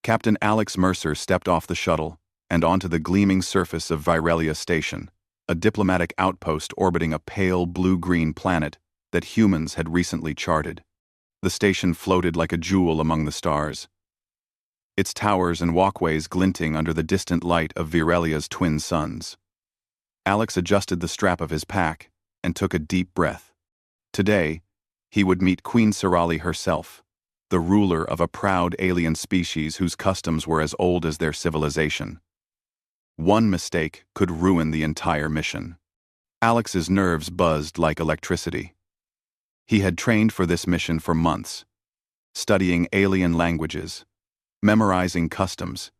Captain Alex Mercer stepped off the shuttle and onto the gleaming surface of Virelia Station, a diplomatic outpost orbiting a pale blue-green planet that humans had recently charted. The station floated like a jewel among the stars, its towers and walkways glinting under the distant light of Virelia's twin suns. Alex adjusted the strap of his pack and took a deep breath. Today, he would meet Queen Serali herself, the ruler of a proud alien species whose customs were as old as their civilization. One mistake could ruin the entire mission. Alex's nerves buzzed like electricity. He had trained for this mission for months, studying alien languages, memorizing customs,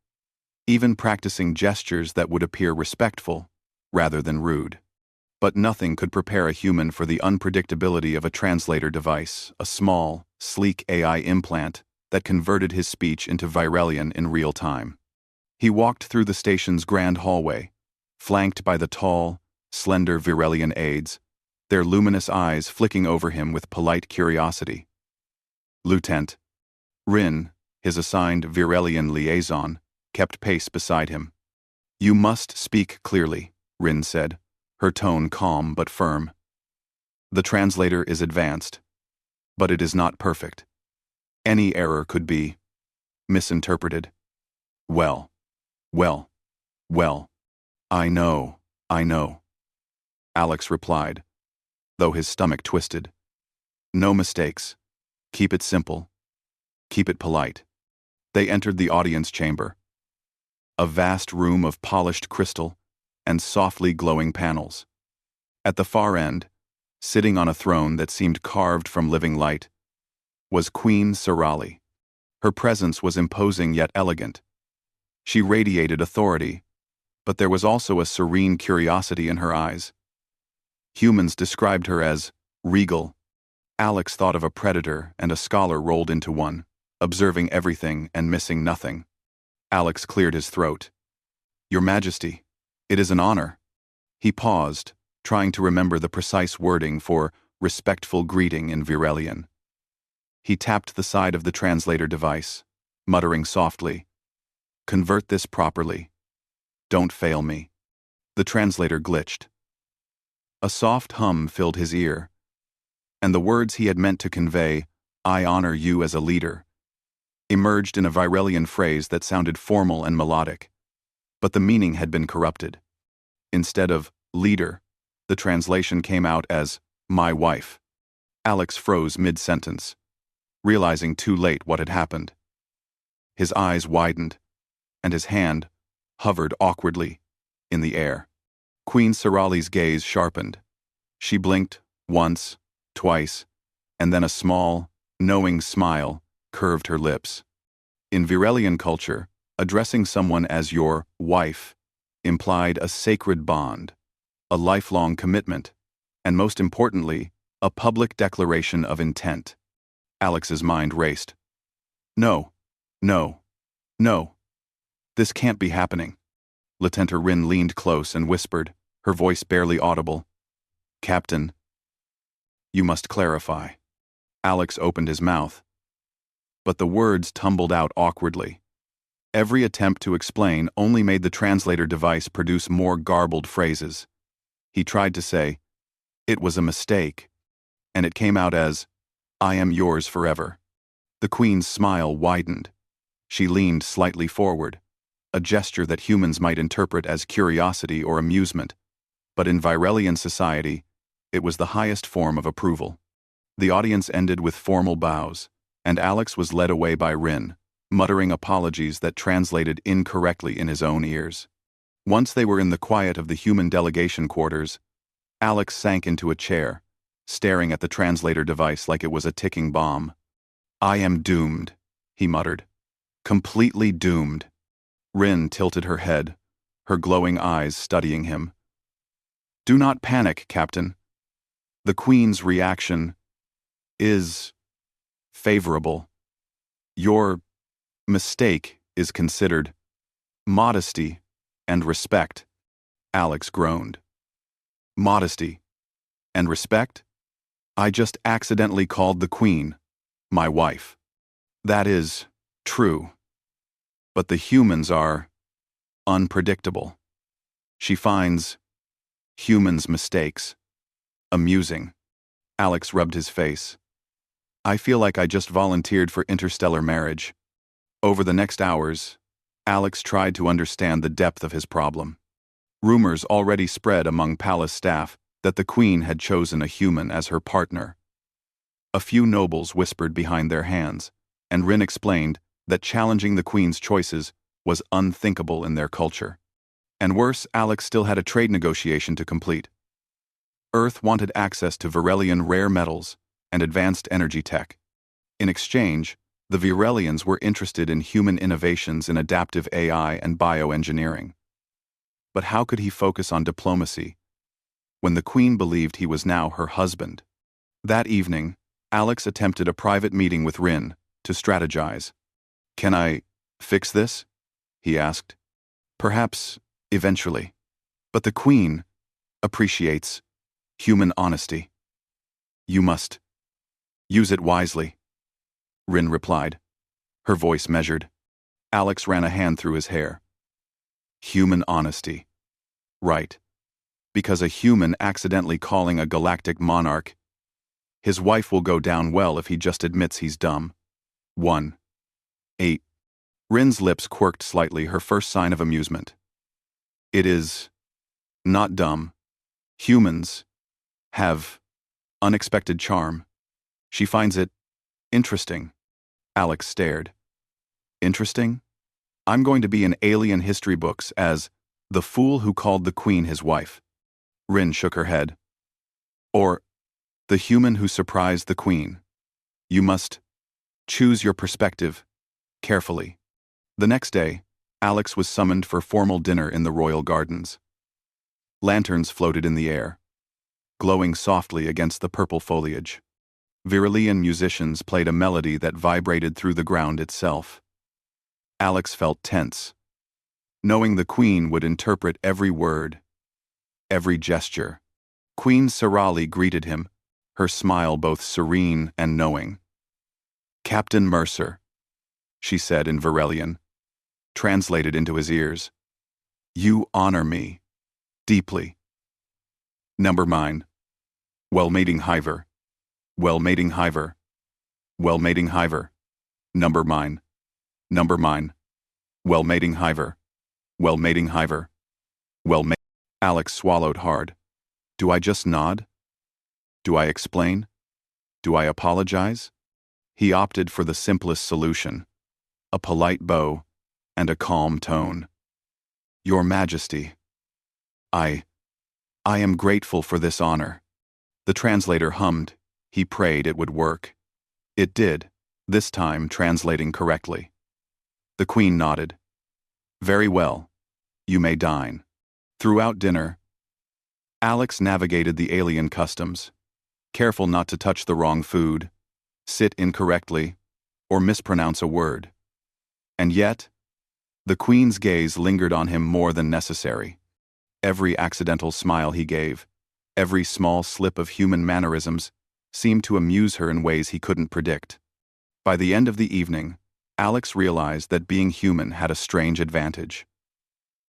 even practicing gestures that would appear respectful rather than rude. But nothing could prepare a human for the unpredictability of a translator device, a small, sleek AI implant that converted his speech into Virelian in real time. He walked through the station's grand hallway, flanked by the tall, slender Virelian aides, their luminous eyes flicking over him with polite curiosity. Lieutenant Rin, his assigned Virelian liaison, kept pace beside him. "You must speak clearly," Rin said, her tone calm but firm. "The translator is advanced, but it is not perfect. Any error could be misinterpreted." Well, I know, Alex replied, though his stomach twisted. "No mistakes. Keep it simple. Keep it polite." They entered the audience chamber, a vast room of polished crystal and softly glowing panels. At the far end, sitting on a throne that seemed carved from living light, was Queen Serali. Her presence was imposing yet elegant. She radiated authority, but there was also a serene curiosity in her eyes. Humans described her as regal. Alex thought of a predator and a scholar rolled into one, observing everything and missing nothing. Alex cleared his throat. "Your Majesty, it is an honor." He paused, trying to remember the precise wording for respectful greeting in Virelian. He tapped the side of the translator device, muttering softly, "Convert this properly. Don't fail me." The translator glitched. A soft hum filled his ear, and the words he had meant to convey, "I honor you as a leader," emerged in a Virelian phrase that sounded formal and melodic, but the meaning had been corrupted. Instead of leader, the translation came out as "my wife." Alex froze mid-sentence, realizing too late what had happened. His eyes widened, and his hand hovered awkwardly in the air. Queen Serali's gaze sharpened. She blinked once, twice, and then a small, knowing smile curved her lips. In Virelian culture, addressing someone as your wife implied a sacred bond, a lifelong commitment, and most importantly, a public declaration of intent. Alex's mind raced. No. This can't be happening." Lieutenant Rin leaned close and whispered, her voice barely audible, "Captain, you must clarify." Alex opened his mouth, but the words tumbled out awkwardly. Every attempt to explain only made the translator device produce more garbled phrases. He tried to say, "It was a mistake," and it came out as, "I am yours forever." The Queen's smile widened. She leaned slightly forward, a gesture that humans might interpret as curiosity or amusement, but in Virelian society, it was the highest form of approval. The audience ended with formal bows, and Alex was led away by Rin, muttering apologies that translated incorrectly in his own ears. Once they were in the quiet of the human delegation quarters, Alex sank into a chair, staring at the translator device like it was a ticking bomb. "I am doomed," he muttered. "Completely doomed." Rin tilted her head, her glowing eyes studying him. "Do not panic, Captain. The Queen's reaction is favorable. Your mistake is considered modesty and respect." Alex groaned. "Modesty and respect? I just accidentally called the Queen my wife." "That is true. But the humans are unpredictable. She finds humans' mistakes amusing. Alex rubbed his face. I feel like I just volunteered for interstellar marriage. Over the next hours, Alex tried to understand the depth of his problem. Rumors already spread among palace staff that the queen had chosen a human as her partner. A few nobles whispered behind their hands, and Rin explained that challenging the queen's choices was unthinkable in their culture. And worse, Alex still had a trade negotiation to complete. Earth wanted access to Virelian rare metals and advanced energy tech. In exchange, the Virelians were interested in human innovations in adaptive AI and bioengineering. But how could he focus on diplomacy when the queen believed he was now her husband? That evening, Alex attempted a private meeting with Rin to strategize. Can I fix this? He asked. Perhaps, eventually. But the queen appreciates human honesty. You must use it wisely, Rin replied, her voice measured. Alex ran a hand through his hair. Human honesty. Right. Because a human accidentally calling a galactic monarch, his wife will go down well if he just admits he's dumb. 1. 8. Rin's lips quirked slightly, her first sign of amusement. It is not dumb. Humans have unexpected charm. She finds it interesting. Alex stared. Interesting? I'm going to be in alien history books as the fool who called the queen his wife. Rin shook her head. Or the human who surprised the queen. You must choose your perspective carefully. The next day, Alex was summoned for formal dinner in the royal gardens. Lanterns floated in the air, glowing softly against the purple foliage. Virelian musicians played a melody that vibrated through the ground itself. Alex felt tense, knowing the queen would interpret every word, every gesture. Queen Sarali greeted him, her smile both serene and knowing. Captain Mercer, she said in Virelian, translated into his ears. You honor me deeply. Number mine. Well-mating hiver. Well-mating hiver. Well-mating hiver. Number mine. Number mine. Well-mating hiver. Well-mating hiver. Well-mating. Alex swallowed hard. Do I just nod? Do I explain? Do I apologize? He opted for the simplest solution, a polite bow and a calm tone. Your Majesty, I am grateful for this honor. The translator hummed. He prayed it would work. It did, this time translating correctly. The queen nodded. Very well. You may dine. Throughout dinner, Alex navigated the alien customs, careful not to touch the wrong food, sit incorrectly, or mispronounce a word. And yet, the queen's gaze lingered on him more than necessary. Every accidental smile he gave, every small slip of human mannerisms, seemed to amuse her in ways he couldn't predict. By the end of the evening, Alex realized that being human had a strange advantage.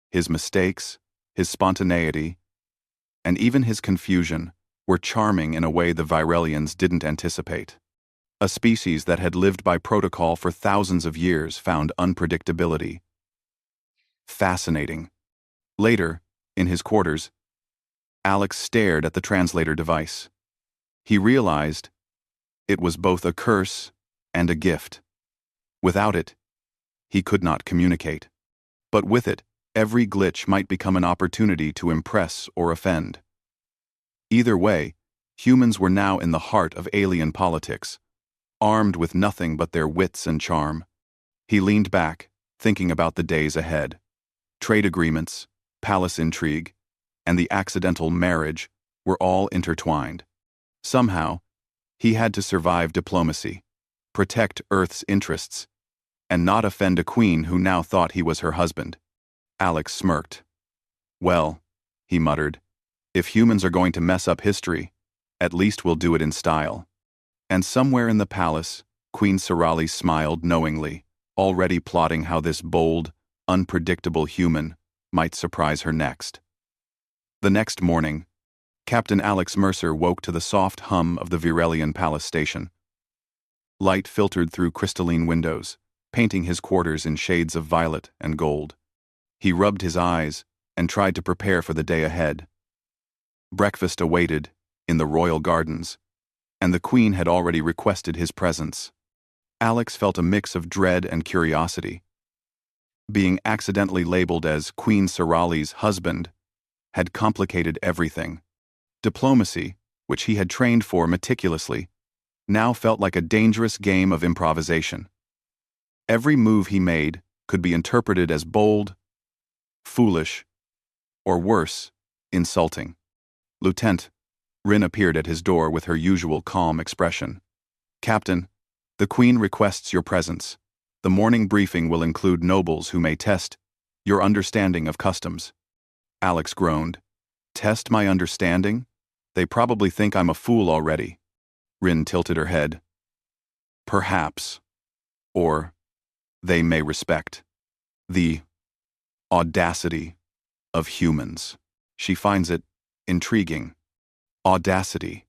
His mistakes, his spontaneity, and even his confusion were charming in a way the Virelians didn't anticipate. A species that had lived by protocol for thousands of years found unpredictability fascinating. Later, in his quarters, Alex stared at the translator device. He realized it was both a curse and a gift. Without it, he could not communicate. But with it, every glitch might become an opportunity to impress or offend. Either way, humans were now in the heart of alien politics, armed with nothing but their wits and charm. He leaned back, thinking about the days ahead. Trade agreements, palace intrigue, and the accidental marriage were all intertwined. Somehow, he had to survive diplomacy, protect Earth's interests, and not offend a queen who now thought he was her husband. Alex smirked. Well, he muttered, if humans are going to mess up history, at least we'll do it in style. And somewhere in the palace, Queen Sarali smiled knowingly, already plotting how this bold, unpredictable human might surprise her next. The next morning, Captain Alex Mercer woke to the soft hum of the Virelian Palace station. Light filtered through crystalline windows, painting his quarters in shades of violet and gold. He rubbed his eyes and tried to prepare for the day ahead. Breakfast awaited in the royal gardens, and the Queen had already requested his presence. Alex felt a mix of dread and curiosity. Being accidentally labeled as Queen Sorali's husband had complicated everything. Diplomacy, which he had trained for meticulously, now felt like a dangerous game of improvisation. Every move he made could be interpreted as bold, foolish, or worse, insulting. Lieutenant Rin appeared at his door with her usual calm expression. "Captain, the Queen requests your presence. The morning briefing will include nobles who may test your understanding of customs." Alex groaned. "Test my understanding? They probably think I'm a fool already." Rin tilted her head. "Perhaps. Or they may respect the audacity of humans." She finds it intriguing. Audacity.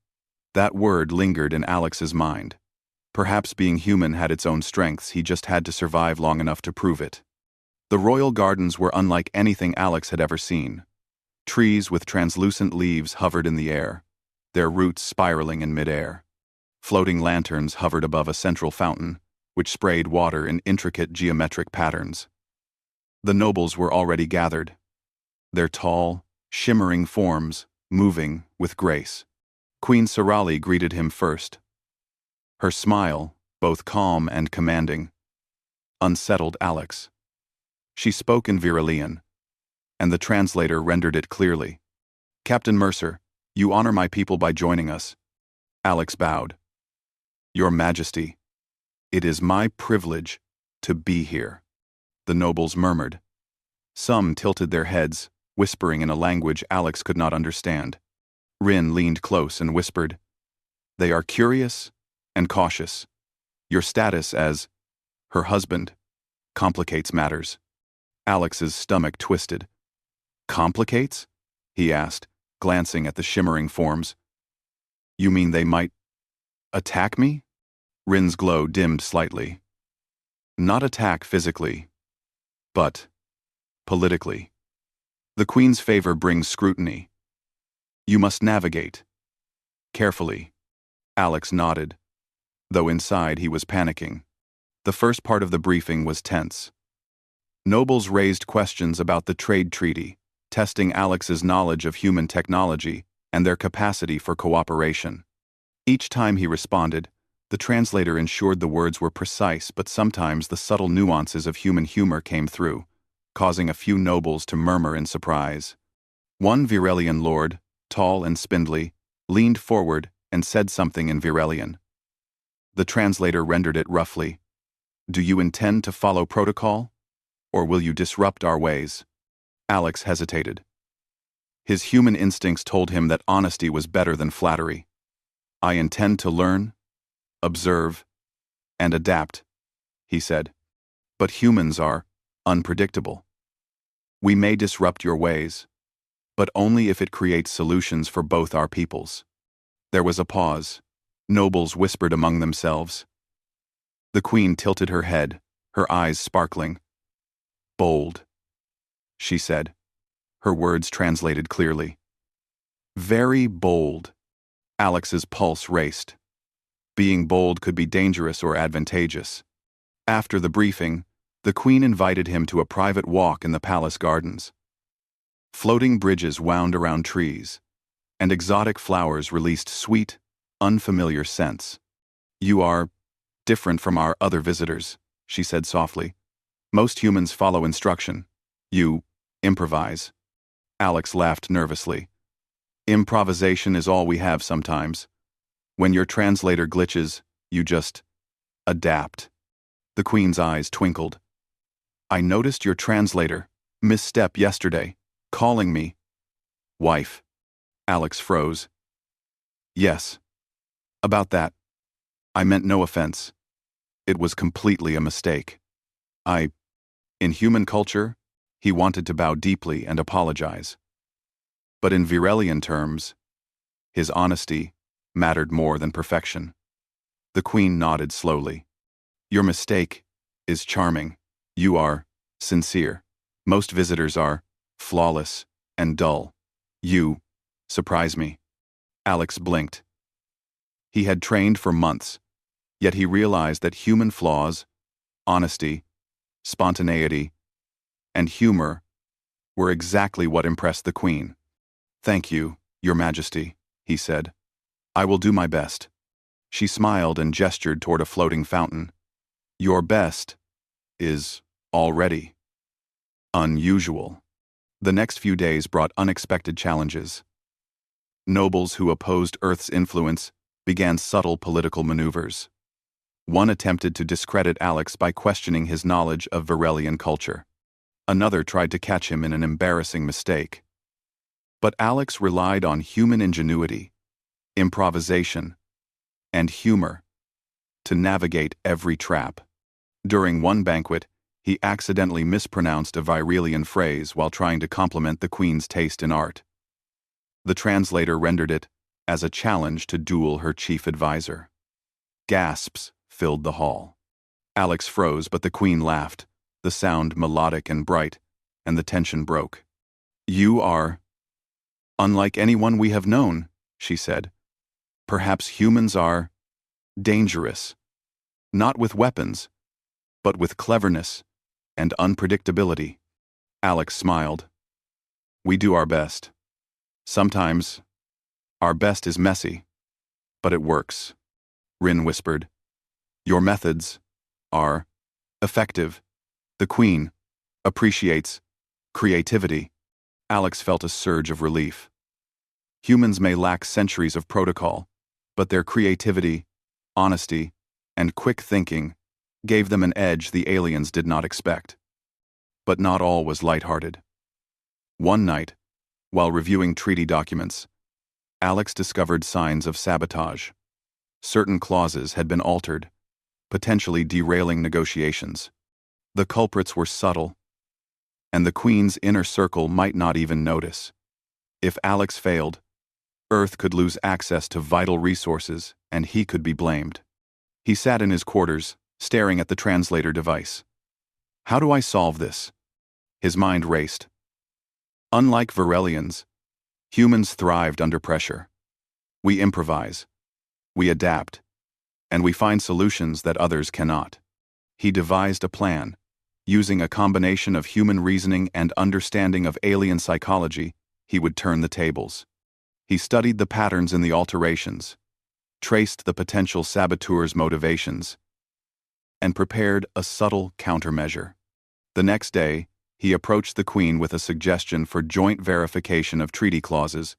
That word lingered in Alex's mind. Perhaps being human had its own strengths, he just had to survive long enough to prove it. The royal gardens were unlike anything Alex had ever seen. Trees with translucent leaves hovered in the air, their roots spiraling in midair. Floating lanterns hovered above a central fountain, which sprayed water in intricate geometric patterns. The nobles were already gathered, their tall, shimmering forms moving with grace. Queen Sorali greeted him first. Her smile, both calm and commanding, unsettled Alex. She spoke in Virelian, and the translator rendered it clearly. "Captain Mercer, you honor my people by joining us." Alex bowed. "Your Majesty, it is my privilege to be here," the nobles murmured. Some tilted their heads, whispering in a language Alex could not understand. Rin leaned close and whispered, "They are curious and cautious. Your status as her husband complicates matters." Alex's stomach twisted. "Complicates?" he asked, glancing at the shimmering forms. "You mean they might attack me?" Rin's glow dimmed slightly. "Not attack physically, but politically. The Queen's favor brings scrutiny. You must navigate carefully." Alex nodded, though inside he was panicking. The first part of the briefing was tense. Nobles raised questions about the trade treaty, testing Alex's knowledge of human technology and their capacity for cooperation. Each time he responded, the translator ensured the words were precise, but sometimes the subtle nuances of human humor came through, causing a few nobles to murmur in surprise. One Virelian lord, tall and spindly, leaned forward and said something in Virelian. The translator rendered it roughly. "Do you intend to follow protocol? Or will you disrupt our ways?" Alex hesitated. His human instincts told him that honesty was better than flattery. "I intend to learn, observe, and adapt," he said. "But humans are unpredictable. We may disrupt your ways, but only if it creates solutions for both our peoples." There was a pause. Nobles whispered among themselves. The Queen tilted her head, her eyes sparkling. "Bold," she said, her words translated clearly. "Very bold." Alex's pulse raced. Being bold could be dangerous or advantageous. After the briefing, the Queen invited him to a private walk in the palace gardens. Floating bridges wound around trees, and exotic flowers released sweet, unfamiliar scents. "You are different from our other visitors," she said softly. "Most humans follow instruction. You improvise." Alex laughed nervously. "Improvisation is all we have sometimes. When your translator glitches, you just adapt." The Queen's eyes twinkled. "I noticed your translator misstep yesterday, calling me wife." Alex froze. "Yes. About that. I meant no offense. It was completely a mistake." In human culture, he wanted to bow deeply and apologize. But in Virelian terms, his honesty mattered more than perfection. The queen nodded slowly. Your mistake is charming. You are sincere. Most visitors are flawless and dull. You surprise me. Alex blinked. He had trained for months, yet he realized that human flaws, honesty, spontaneity, and humor were exactly what impressed the queen. Thank you, Your Majesty, he said. I will do my best. She smiled and gestured toward a floating fountain. Your best is already unusual. The next few days brought unexpected challenges. Nobles who opposed Earth's influence began subtle political maneuvers. One attempted to discredit Alex by questioning his knowledge of Virelian culture. Another tried to catch him in an embarrassing mistake. But Alex relied on human ingenuity, improvisation, and humor to navigate every trap. During one banquet, he accidentally mispronounced a Virelian phrase while trying to compliment the queen's taste in art. The translator rendered it as a challenge to duel her chief advisor. Gasps filled the hall. Alex froze, but the queen laughed, the sound melodic and bright, and the tension broke. You are unlike anyone we have known, she said. Perhaps humans are dangerous, not with weapons, but with cleverness and unpredictability. Alex smiled. We do our best. Sometimes, our best is messy, but it works. Rin whispered. Your methods are effective. The queen appreciates creativity. Alex felt a surge of relief. Humans may lack centuries of protocol, but their creativity, honesty, and quick thinking gave them an edge the aliens did not expect. But not all was lighthearted. One night, while reviewing treaty documents, Alex discovered signs of sabotage. Certain clauses had been altered, potentially derailing negotiations. The culprits were subtle, and the Queen's inner circle might not even notice. If Alex failed, Earth could lose access to vital resources, and he could be blamed. He sat in his quarters, staring at the translator device. How do I solve this? His mind raced. Unlike Virelians, humans thrived under pressure. We improvise, we adapt, and we find solutions that others cannot. He devised a plan. Using a combination of human reasoning and understanding of alien psychology, he would turn the tables. He studied the patterns in the alterations, traced the potential saboteurs' motivations, and prepared a subtle countermeasure. The next day, he approached the Queen with a suggestion for joint verification of treaty clauses,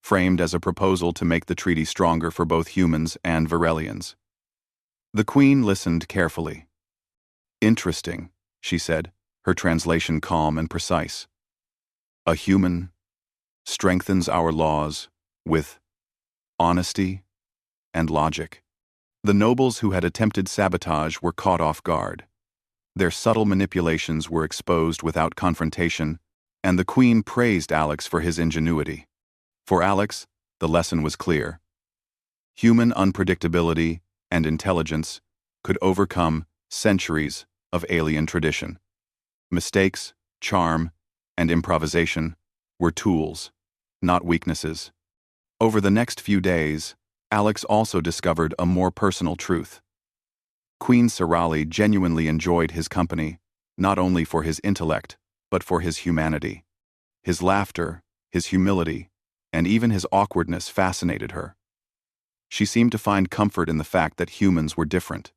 framed as a proposal to make the treaty stronger for both humans and Virelians. The Queen listened carefully. Interesting, she said, her translation calm and precise. A human strengthens our laws with honesty and logic. The nobles who had attempted sabotage were caught off guard. Their subtle manipulations were exposed without confrontation, and the Queen praised Alex for his ingenuity. For Alex, the lesson was clear. Human unpredictability and intelligence could overcome centuries of alien tradition. Mistakes, charm, and improvisation were tools, not weaknesses. Over the next few days, Alex also discovered a more personal truth. Queen Sarali genuinely enjoyed his company, not only for his intellect, but for his humanity. His laughter, his humility, and even his awkwardness fascinated her. She seemed to find comfort in the fact that humans were different.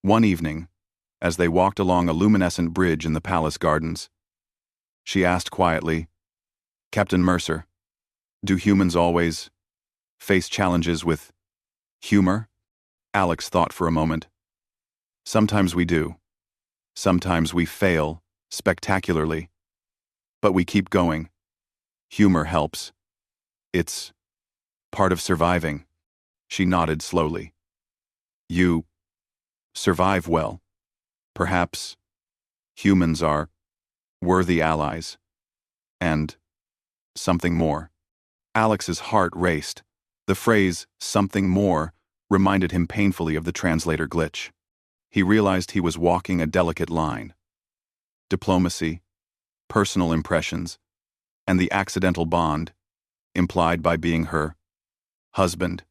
One evening, as they walked along a luminescent bridge in the palace gardens, she asked quietly, Captain Mercer, do humans always face challenges with humor? Alex thought for a moment. Sometimes we do. Sometimes we fail spectacularly. But we keep going. Humor helps. It's part of surviving. She nodded slowly. You survive well. Perhaps Humans are worthy allies. And something more. Alex's heart raced. The phrase, something more, reminded him painfully of the translator glitch. He realized he was walking a delicate line. Diplomacy, personal impressions, and the accidental bond, implied by being her husband.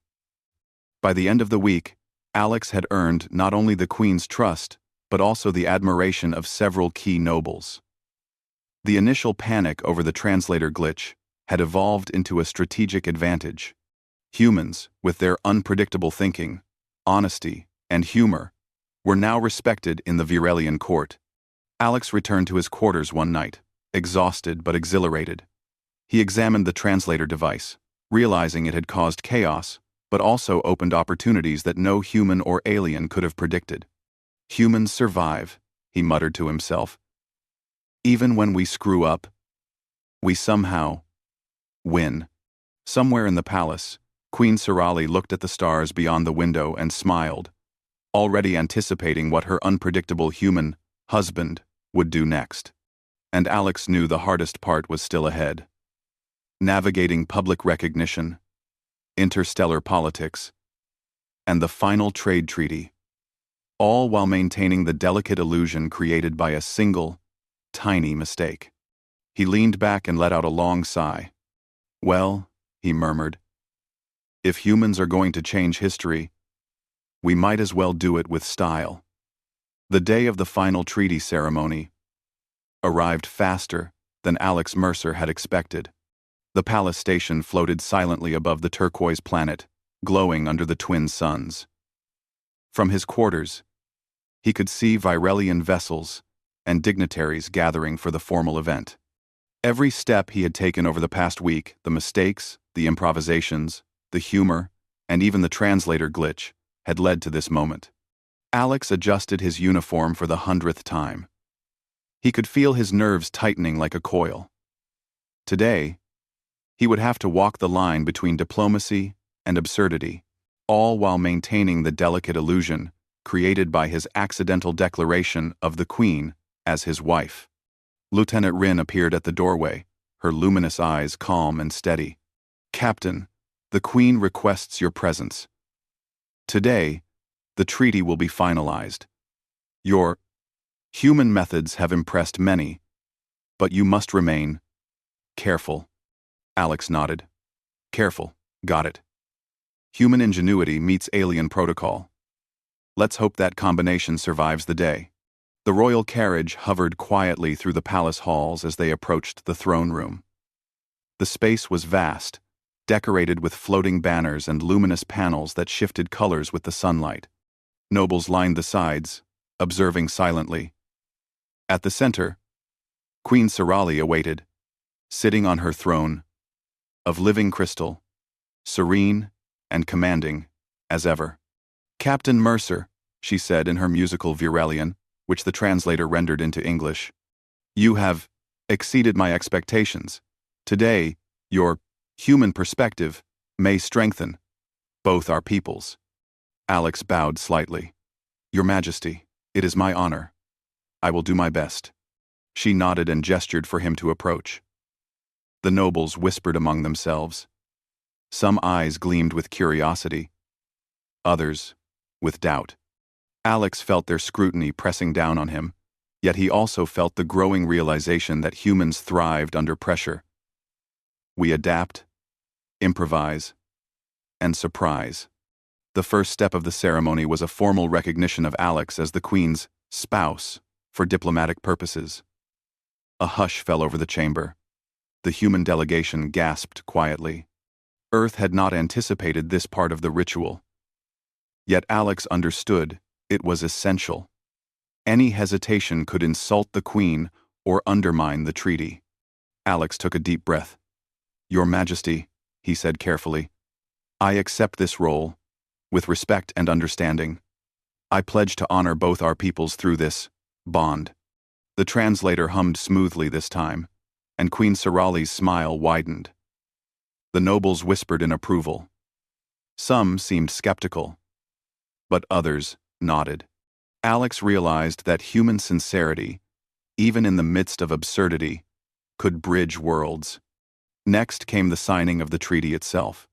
By the end of the week, Alex had earned not only the Queen's trust, but also the admiration of several key nobles. The initial panic over the translator glitch had evolved into a strategic advantage. Humans, with their unpredictable thinking, honesty, and humor, were now respected in the Virelian court. Alex returned to his quarters one night, exhausted but exhilarated. He examined the translator device, realizing it had caused chaos, but also opened opportunities that no human or alien could have predicted. Humans survive, he muttered to himself. Even when we screw up, we somehow win. Somewhere in the palace, Queen Sirali looked at the stars beyond the window and smiled, already anticipating what her unpredictable human husband would do next. And Alex knew the hardest part was still ahead. Navigating public recognition, interstellar politics, and the final trade treaty, all while maintaining the delicate illusion created by a single, tiny mistake. He leaned back and let out a long sigh. Well, he murmured, if humans are going to change history, we might as well do it with style. The day of the final treaty ceremony arrived faster than Alex Mercer had expected. The palace station floated silently above the turquoise planet, glowing under the twin suns. From his quarters, he could see Virelian vessels and dignitaries gathering for the formal event. Every step he had taken over the past week, the mistakes, the improvisations, the humor, and even the translator glitch, had led to this moment. Alex adjusted his uniform for the 100th time. He could feel his nerves tightening like a coil. Today, he would have to walk the line between diplomacy and absurdity, all while maintaining the delicate illusion created by his accidental declaration of the Queen as his wife. Lieutenant Rin appeared at the doorway, her luminous eyes calm and steady. Captain, the Queen requests your presence. Today, the treaty will be finalized. Your human methods have impressed many, but you must remain careful. Alex nodded. Careful, got it. Human ingenuity meets alien protocol. Let's hope that combination survives the day. The royal carriage hovered quietly through the palace halls as they approached the throne room. The space was vast, decorated with floating banners and luminous panels that shifted colors with the sunlight. Nobles lined the sides, observing silently. At the center, Queen Sirali awaited, sitting on her throne of living crystal, serene and commanding as ever. Captain Mercer, she said in her musical Virelian, which the translator rendered into English, you have exceeded my expectations. Today, your human perspective may strengthen both our peoples. Alex bowed slightly. Your Majesty, it is my honor. I will do my best. She nodded and gestured for him to approach. The nobles whispered among themselves. Some eyes gleamed with curiosity, others with doubt. Alex felt their scrutiny pressing down on him, yet he also felt the growing realization that humans thrived under pressure. We adapt, improvise, and surprise. The first step of the ceremony was a formal recognition of Alex as the Queen's spouse for diplomatic purposes. A hush fell over the chamber. The human delegation gasped quietly. Earth had not anticipated this part of the ritual. Yet Alex understood it was essential. Any hesitation could insult the Queen or undermine the treaty. Alex took a deep breath. Your Majesty, he said carefully, I accept this role, with respect and understanding. I pledge to honor both our peoples through this bond. The translator hummed smoothly this time, and Queen Sirali's smile widened. The nobles whispered in approval. Some seemed skeptical, but others nodded. Alex realized that human sincerity even in the midst of absurdity, could bridge worlds. Next came the signing of the treaty itself.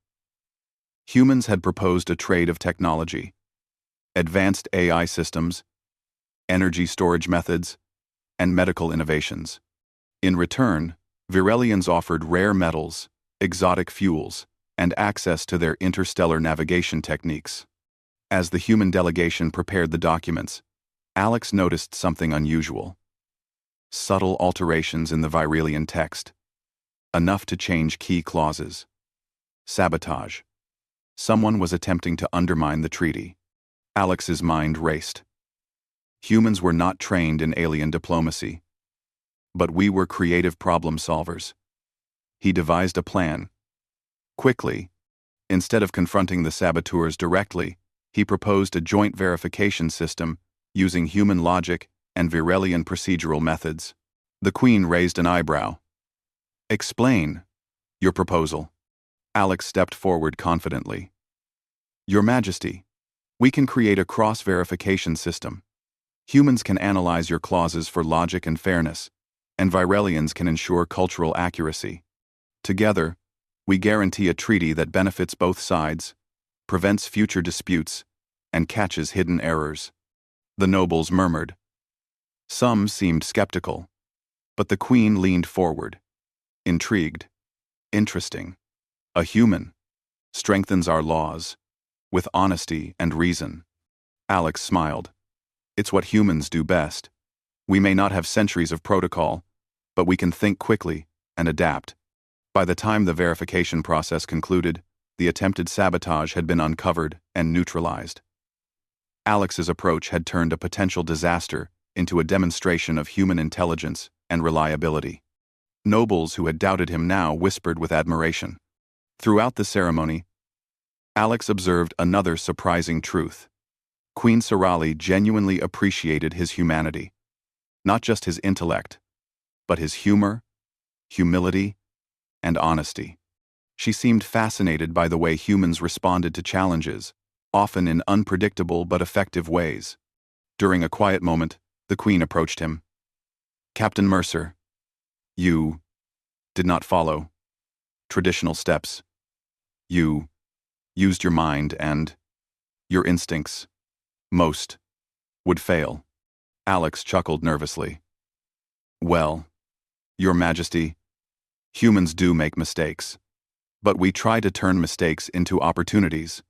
Humans had proposed a trade of technology, advanced AI systems, energy storage methods, and medical innovations. In return, Virelians offered rare metals, exotic fuels, and access to their interstellar navigation techniques. As the human delegation prepared the documents, Alex noticed something unusual. Subtle alterations in the Virelian text, enough to change key clauses. Sabotage. Someone was attempting to undermine the treaty. Alex's mind raced. Humans were not trained in alien diplomacy. But we were creative problem solvers. He devised a plan. Quickly, instead of confronting the saboteurs directly, he proposed a joint verification system using human logic and Virelian procedural methods. The Queen raised an eyebrow. "Explain your proposal." Alex stepped forward confidently. "Your Majesty, we can create a cross-verification system. Humans can analyze your clauses for logic and fairness, and Virelians can ensure cultural accuracy. Together, we guarantee a treaty that benefits both sides, prevents future disputes, and catches hidden errors." The nobles murmured. Some seemed skeptical, but the Queen leaned forward, intrigued. "Interesting. A human strengthens our laws, with honesty and reason." Alex smiled. "It's what humans do best. We may not have centuries of protocol, but we can think quickly and adapt." By the time the verification process concluded, the attempted sabotage had been uncovered and neutralized. Alex's approach had turned a potential disaster into a demonstration of human intelligence and reliability. Nobles who had doubted him now whispered with admiration. Throughout the ceremony, Alex observed another surprising truth. Queen Sirali genuinely appreciated his humanity. Not just his intellect, but his humor, humility, and honesty. She seemed fascinated by the way humans responded to challenges, often in unpredictable but effective ways. During a quiet moment, the Queen approached him. "Captain Mercer, you did not follow traditional steps. You used your mind and your instincts. Most would fail." Alex chuckled nervously. "Well, Your Majesty, humans do make mistakes, but we try to turn mistakes into opportunities,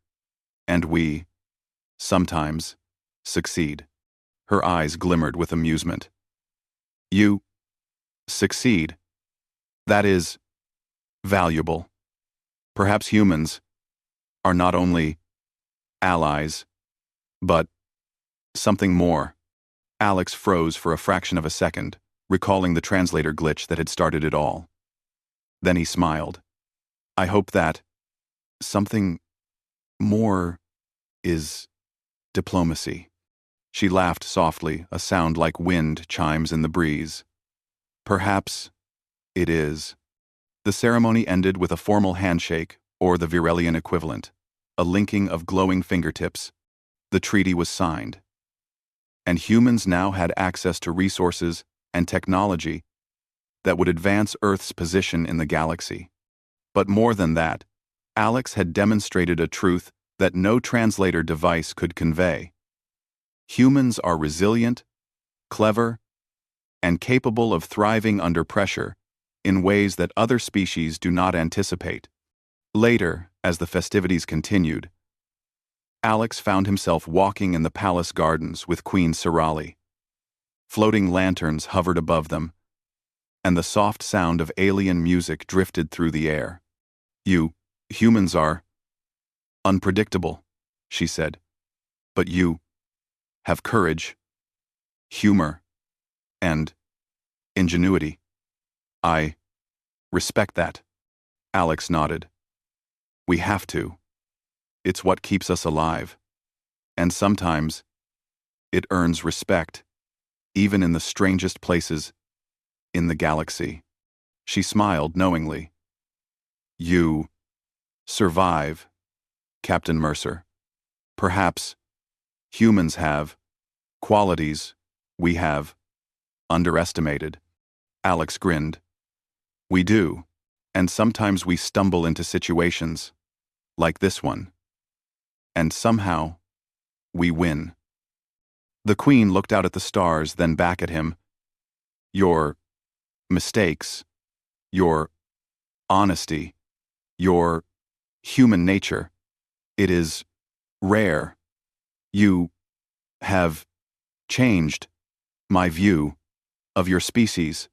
and we, sometimes, succeed." Her eyes glimmered with amusement. "You succeed. That is valuable. Perhaps humans are not only allies, but something more." Alex froze for a fraction of a second, recalling the translator glitch that had started it all. Then he smiled. "I hope that something more is diplomacy." She laughed softly, a sound like wind chimes in the breeze. "Perhaps it is." The ceremony ended with a formal handshake, or the Virelian equivalent, a linking of glowing fingertips. The treaty was signed. And humans now had access to resources and technology that would advance Earth's position in the galaxy. But more than that, Alex had demonstrated a truth that no translator device could convey. Humans are resilient, clever, and capable of thriving under pressure in ways that other species do not anticipate. Later, as the festivities continued, Alex found himself walking in the palace gardens with Queen Sirali. Floating lanterns hovered above them, and the soft sound of alien music drifted through the air. "You, humans are unpredictable," she said, "but you have courage, humor, and ingenuity. I respect that." Alex nodded. "We have to. It's what keeps us alive. And sometimes, it earns respect, even in the strangest places in the galaxy." She smiled knowingly. "You survive, Captain Mercer. Perhaps humans have qualities we have underestimated. Alex grinned. We do, and sometimes we stumble into situations, like this one. And somehow, we win. The Queen looked out at the stars, then back at him. Your mistakes, your honesty, your human nature, it is rare. You have changed my view of your species.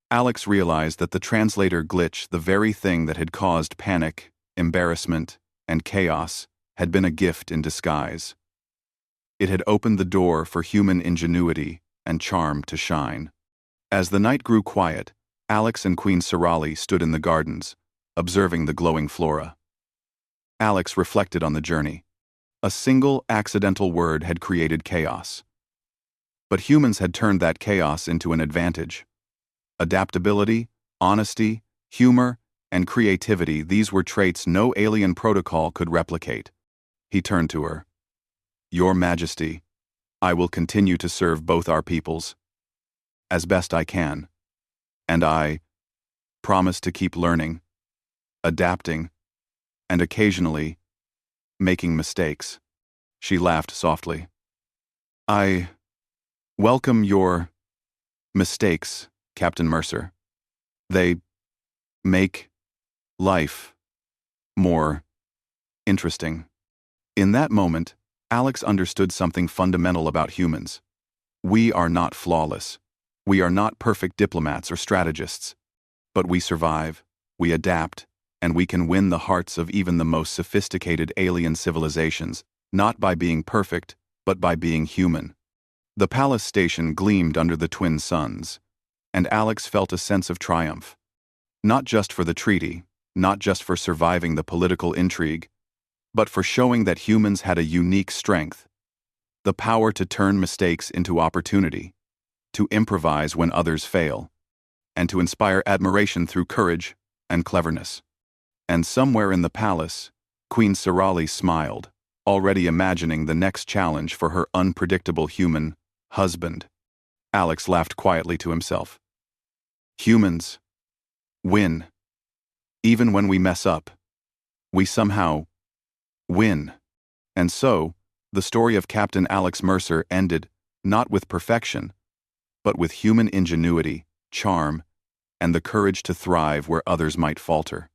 Alex realized that the translator glitch, the very thing that had caused panic, embarrassment, and chaos, had been a gift in disguise. It had opened the door for human ingenuity and charm to shine. As the night grew quiet, Alex and Queen Sirali stood in the gardens, observing the glowing flora. Alex reflected on the journey. A single accidental word had created chaos. But humans had turned that chaos into an advantage. Adaptability, honesty, humor, and creativity, these were traits no alien protocol could replicate. He turned to her. Your Majesty, I will continue to serve both our peoples, as best I can. And I promise to keep learning, adapting, and occasionally making mistakes. She laughed softly. I welcome your mistakes, Captain Mercer. They make life more interesting. In that moment, Alex understood something fundamental about humans. We are not flawless. We are not perfect diplomats or strategists. But we survive, we adapt, and we can win the hearts of even the most sophisticated alien civilizations, not by being perfect, but by being human. The palace station gleamed under the twin suns, and Alex felt a sense of triumph. Not just for the treaty, not just for surviving the political intrigue, but for showing that humans had a unique strength, the power to turn mistakes into opportunity, to improvise when others fail, and to inspire admiration through courage and cleverness. And somewhere in the palace, Queen Sirali smiled, already imagining the next challenge for her unpredictable human husband. Alex laughed quietly to himself. Humans win. Even when we mess up, we somehow win. And so, the story of Captain Alex Mercer ended not with perfection, but with human ingenuity, charm, and the courage to thrive where others might falter.